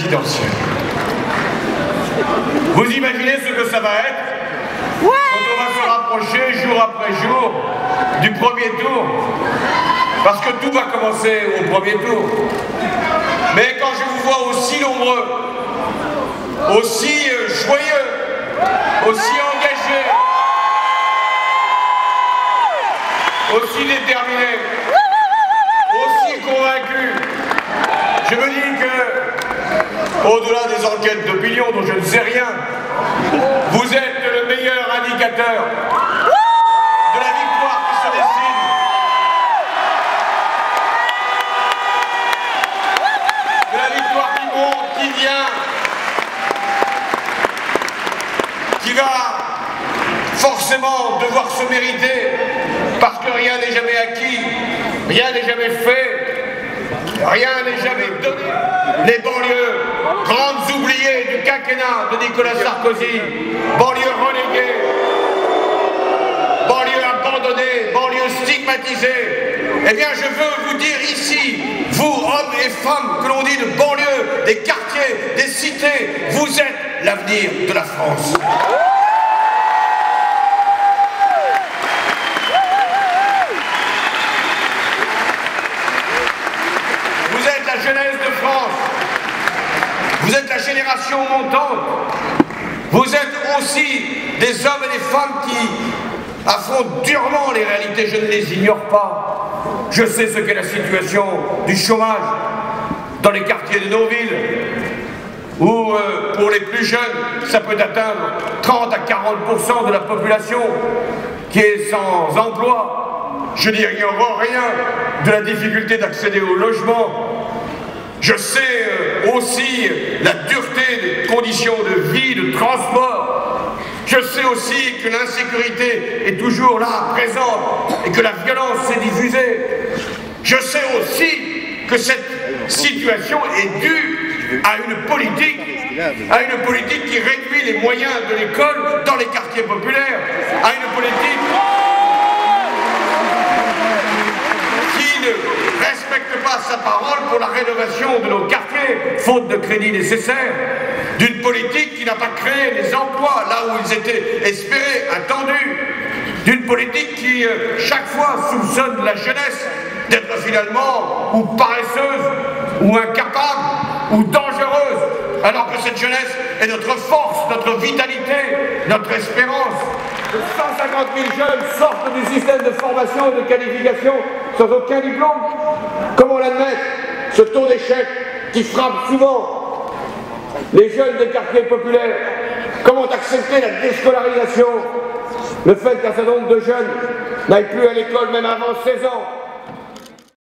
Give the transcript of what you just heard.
présidentielle. Vous imaginez ce que ça va être quand on va se rapprocher jour après jour du premier tour? Parce que tout va commencer au premier tour. Mais quand je vous vois aussi nombreux, aussi joyeux, aussi engagés, aussi déterminés, aussi convaincus, je me dis que, au-delà des enquêtes d'opinion dont je ne sais rien, vous êtes le meilleur indicateur de la victoire qui se dessine. De la victoire qui monte, qui vient, qui va forcément devoir se mériter, parce que rien n'est jamais acquis, rien n'est jamais fait. Rien n'est jamais donné. Les banlieues, grandes oubliées du quinquennat de Nicolas Sarkozy, banlieues reléguées, banlieues abandonnées, banlieues stigmatisées. Eh bien, je veux vous dire ici, vous, hommes et femmes, que l'on dit de banlieues, des quartiers, des cités, vous êtes l'avenir de la France. Jeunesse de France, vous êtes la génération montante, vous êtes aussi des hommes et des femmes qui affrontent durement les réalités, je ne les ignore pas. Je sais ce qu'est la situation du chômage dans les quartiers de nos villes, où pour les plus jeunes, ça peut atteindre 30 à 40% de la population qui est sans emploi. Je n'ignore rien de la difficulté d'accéder au logement. Je sais aussi la dureté des conditions de vie, de transport. Je sais aussi que l'insécurité est toujours là, présente, et que la violence s'est diffusée. Je sais aussi que cette situation est due à une politique qui réduit les moyens de l'école dans les quartiers populaires, à une politique qui ne respecte pas sa parole pour la rénovation de nos quartiers, faute de crédits nécessaires, d'une politique qui n'a pas créé les emplois là où ils étaient espérés, attendus, d'une politique qui, chaque fois, soupçonne la jeunesse d'être finalement ou paresseuse, ou incapable, ou dangereuse, alors que cette jeunesse est notre force, notre vitalité, notre espérance. 150 000 jeunes sortent du système de formation et de qualification sans aucun diplôme. Comment l'admettre, ce taux d'échec qui frappe souvent les jeunes des quartiers populaires? Comment accepter la déscolarisation, le fait qu'un certain nombre de jeunes n'aillent plus à l'école même avant 16 ans?